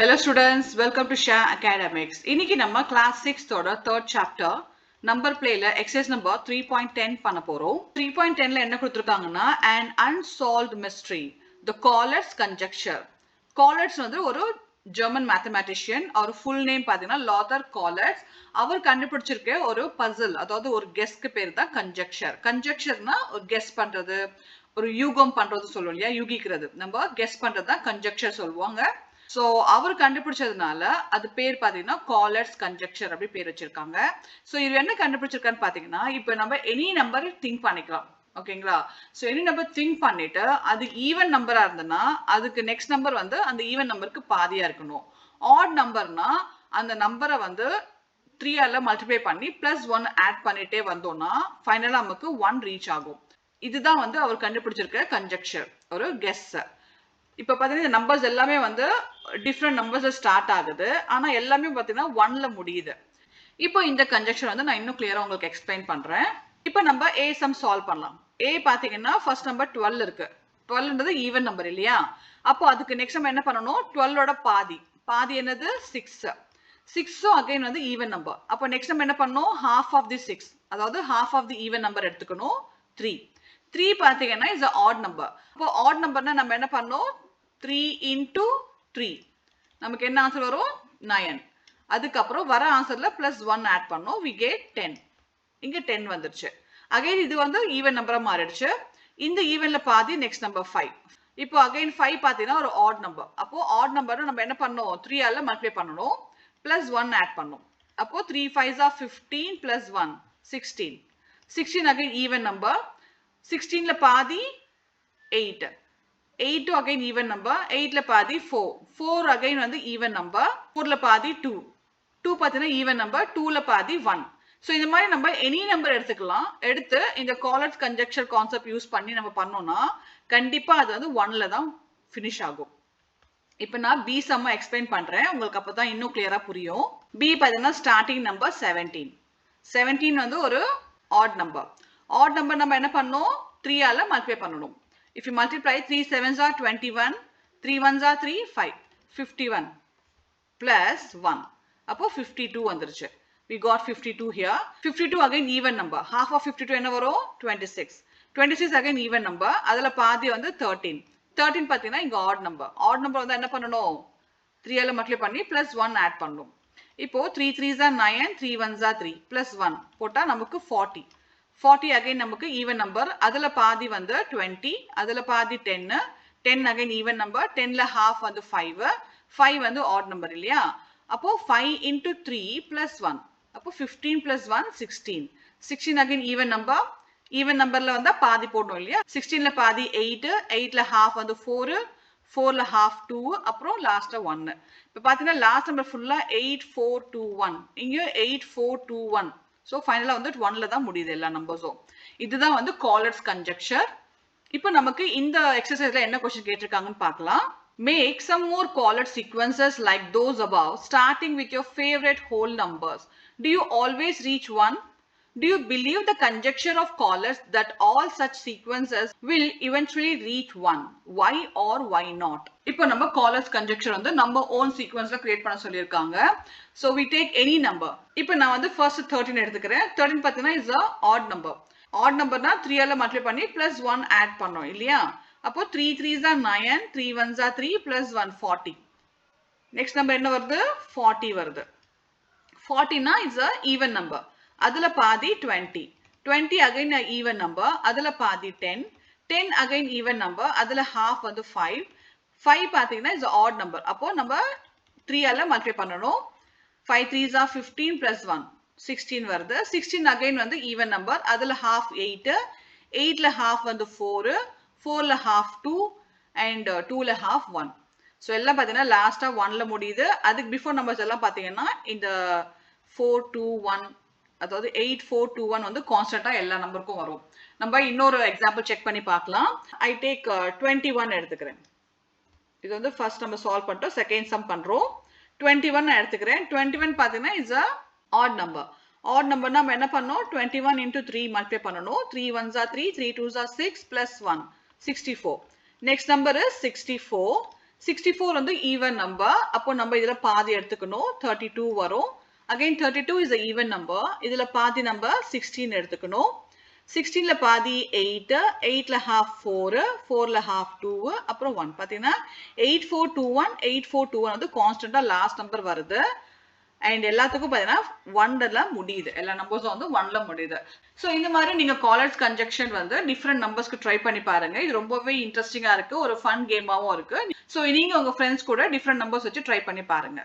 Hello students, welcome to Shah Academics. இன்னைக்கு நம்ம class 6th ஓட third chapter number playல exercise number 3.10 பண்ண போறோம். 3.10ல என்ன கொடுத்திருக்காங்கன்னா an unsolved mystery, the Collatz conjecture. Collatz வந்து ஒரு German mathematician. அவர் full name பாத்தீங்கன்னா Lothar Collatz. அவர் கண்டுபிடிச்சிருக்க ஒரு puzzle, அதாவது ஒரு guessக்கு பேர் தான் conjecture. Conjectureனா ஒரு guess பண்றது, ஒரு யூகம் பண்றது சொல்லுவோம் இல்லையா, யூகிக்கிறது. நம்ம guess பண்றது தான் conjecture சொல்லுவாங்க. ஸோ அவர் கண்டுபிடிச்சதுனால அது பேர் பார்த்தீங்கன்னா காலட்ஸ் கன்ஜெக்சர் அப்படி பேர் வச்சிருக்காங்க. ஸோ இது என்ன கண்டுபிடிச்சிருக்கான்னு பார்த்தீங்கன்னா, இப்போ நம்ம எனி நம்பர் திங்க் பண்ணிக்கலாம். ஓகேங்களா? ஸோ எனி நம்பர் திங்க் பண்ணிட்டு அது ஈவன் நம்பரா இருந்ததுன்னா அதுக்கு நெக்ஸ்ட் நம்பர் வந்து அந்த ஈவன் நம்பருக்கு பாதியா இருக்கணும். ஆட் நம்பர்னா அந்த நம்பரை வந்து 3ஆல மல்டிப்ளை பண்ணி +1 ஆட் பண்ணிட்டே வந்தோம்னா ஃபைனலா நமக்கு 1 ரீச் ஆகும். இதுதான் வந்து அவர் கண்டுபிடிச்சிருக்க கன்ஜெக்சர், ஒரு கெஸ். இப்போ பார்த்தீங்கன்னா இந்த நம்பர்ஸ் எல்லாமே வந்து டிஃப்ரெண்ட் நம்பர்ஸ் ஸ்டார்ட் ஆகுது, ஆனால் எல்லாமே பார்த்தீங்கன்னா 1ல முடியுது. இப்போ இந்த கன்ஜெக்ஷன் வந்து நான் இன்னும் கிளியரா உங்களுக்கு எக்ஸ்பிளைன் பண்றேன். இப்போ நம்ம ஏ சம் சால்வ் பண்ணலாம். ஏ பார்த்தீங்கன்னா ஃபர்ஸ்ட் நம்பர் 12 இருக்கு. 12ன்றது ஈவன் நம்பர் இல்லையா? அப்போ அதுக்கு நெக்ஸ்ட் நம்ம என்ன பண்ணணும், 12ஓட பாதி பாதி என்னது 6. 6ம் அகைன் வந்து ஈவன் நம்பர். அப்போ நெக்ஸ்ட் நம்ம என்ன பண்ணணும், half of the 6, அதாவது half of the even number எடுத்துக்கணும், 3. 3 பார்த்தீங்கன்னா இஸ் ஆட் நம்பர். அப்போ ஆட் நம்பர்னா நம்ம என்ன பண்ணணும், 3 into 3 நமக்கு என்ன ஆன்சர் வரும், 9. அதுக்கப்புறம் வர ஆன்சர்ல +1 ஆட் பண்ணோம், we get 10. இங்க 10 வந்துருச்சு. அகைன் இது வந்து ஈவன் நம்பரா மாறிடுச்சு. இந்த ஈவன்ல பாதி நெக்ஸ்ட் நம்பர் 5. இப்போ அகைன் 5 பார்த்தீங்கன்னா ஒரு ஆட் நம்பர். அப்போ ஆட் நம்பர் நம்ம என்ன பண்ணோம், 3ஆல மல்டிப்ளை பண்ணணும், +1 ஆட் பண்ணோம். அப்போ 3 5s are 15 +1 16. 16 again even number. 16ல பாதி 8. 8 again even number. 8ல பாதி 4. 4 again வந்து even number. 4ல பாதி 2. 2 பார்த்தீங்கன்னா even number. 2ல பாதி 1. ஸோ இந்த மாதிரி நம்ம எனி நம்பர் எடுத்துக்கலாம். எடுத்து இந்த காலட்ஸ் கன்ஜெக்சர் கான்செப்ட் யூஸ் பண்ணி நம்ம பண்ணோம்னா கண்டிப்பா அது வந்து 1ல தான் ஃபினிஷ் ஆகும். இப்போ நான் பி சம்ம எக்ஸ்பிளைன் பண்றேன், உங்களுக்கு அப்பதான் இன்னும் கிளியரா புரியும். பி பார்த்தீங்கன்னா ஸ்டார்டிங் நம்பர் 17. 17 வந்து ஒரு ஆட் நம்பர். ஆட் நம்பர் நம்ம என்ன பண்ணணும், 3ஆல மல்டிப்ளை பண்ணணும். If you multiply 3 7s are 21, 3 1s are 3, 5, 51 plus 1. அப்போ 52 வந்துருச்சு. We got 52 here. 52 again even number. Half of 52 என்ன வரும், 26. 26 again even number. அதுல பாதி வந்து 13. 13 பார்த்தீங்கன்னா இங்க odd number. Odd number வந்து என்ன பண்ணணும், 3ஆல மல்டிப்ளை பண்ணி +1 ஆட் பண்ணணும். இப்போ 3 3s are 9, 3 1s are 3 +1 போட்டா நமக்கு 40. 40 again நமக்கு even number. அதுல பாதி வந்து 20, அதுல பாதி 10. 10 again even number. 10ல half வந்து 5. 5 வந்து odd number இல்லையா? அப்போ 5 into 3 +1. அப்போ 15 + 1 16. 16 again even number. even numberல வந்தா பாதி போடணும் இல்லையா? 16ல பாதி 8, 8ல half வந்து 4, 4ல half 2, அப்புறம் லாஸ்ட்ல 1. இப்போ பார்த்தீங்கன்னா லாஸ்ட் நம்பர் ஃபுல்லா 8 4 2 1. இங்கேயும் 8 4 2 1. ஸோ ஃபைனலாக வந்து 1ல தான் முடியுது எல்லா நம்பர்ஸும். இதுதான் வந்து காலட்ஸ் கன்ஜெக்சர். இப்போ நமக்கு இந்த எக்ஸசைஸ்ல என்ன கொஸ்டின் கேட்டிருக்காங்கன்னு பார்க்கலாம். Make some more Collatz sequences like those above, starting with your favorite whole numbers. Do you always reach 1? Do you believe the conjecture of Collatz that all such sequences will eventually reach 1? Why or why not? இப்போ நம்ம Collatz conjecture வந்து நம்ம own sequenceல create பண்ண சொல்லியிருக்காங்க. So we take any number. இப்போ நான் வந்து first 13 எடுத்துக்கிறேன். 13 பார்த்தீங்கன்னா is a odd number. Odd numberனா 3ஆல மல்டிப்ளை பண்ணி +1 ஆட் பண்ணோம் இல்லையா? அப்போ 3 3s are 9, 3 1s are 3 +1 40. Next number என்ன வருது, 40 வருது. 40னா இஸ் a even number. அதுல பாதி 20. 20 again a even number. அதுல பாதி 10. 10 again even number. அதுல half வந்து 5. 5 பார்த்தீங்கன்னா is odd number. அப்போ நம்ம 3ஆல மல்டிப்ளை பண்ணணும். 5 3s are 15 +1 16 வருது. 16 again வந்து even number. அதுல half 8. 8ல half வந்து 4. 4ல half 2 and 2ல half 1. ஸோ எல்லாம் பார்த்தீங்கன்னா லாஸ்டா 1ல முடியுது. அதுக்கு பிஃபோர் நம்பர்ஸ் எல்லாம் பார்த்தீங்கன்னா இந்த 4 2 1, அதாவது 8 4 2 1 வந்து கான்ஸ்டன்டா எல்லா நம்பருக்கும் வரும். நம்ம இன்னொரு எக்ஸாம்பிள் செக் பண்ணி பார்க்கலாம். ஐ டேக் 21 எடுத்துக்கிறேன். இது வந்து ஃபர்ஸ்ட் நம்ம சால்வ் பண்ணிட்டோம், செகண்ட் சம் பண்றோம். 21 நான் எடுத்துக்கிறேன். 21 பார்த்தீங்கன்னா is a odd number. odd number நம்ம என்ன பண்ணோம், 21 into 3 மல்டிப்ளை பண்ணணும். 3 1s are 3, 3 2s are 6 +1 64. next number is 64. 64 வந்து ஈவன் நம்பர். அப்போ நம்ம இதுல பாதி எடுத்துக்கணும். 32 வரும். Again 32 is a even number. இதுல பாதி நம்ம 16 எடுத்துக்கணும். 16ல பாதி 8, 8ல half 4, 4ல half 2, அப்புறம் 1. பாத்தீங்கன்னா 8421, 8421 வந்து கான்ஸ்டன்டா லாஸ்ட் நம்பர் வருது. அண்ட் எல்லாத்துக்கும் பார்த்தீங்கன்னா 1ல முடியுது. எல்லா நம்பர்ஸும் வந்து 1ல முடியுது. ஸோ இந்த மாதிரி நீங்க காலர்ஸ் கன்ஜெக்ஷன் வந்து டிஃப்ரெண்ட் நம்பர்ஸ்க்கு ட்ரை பண்ணி பாருங்க. இது ரொம்பவே இன்ட்ரெஸ்டிங்கா இருக்கு. ஒரு ஃபன் கேமாவும் இருக்கு. ஸோ நீங்க உங்க ஃப்ரெண்ட்ஸ் கூட டிஃப்ரெண்ட் நம்பர்ஸ் வச்சு ட்ரை பண்ணி பாருங்க.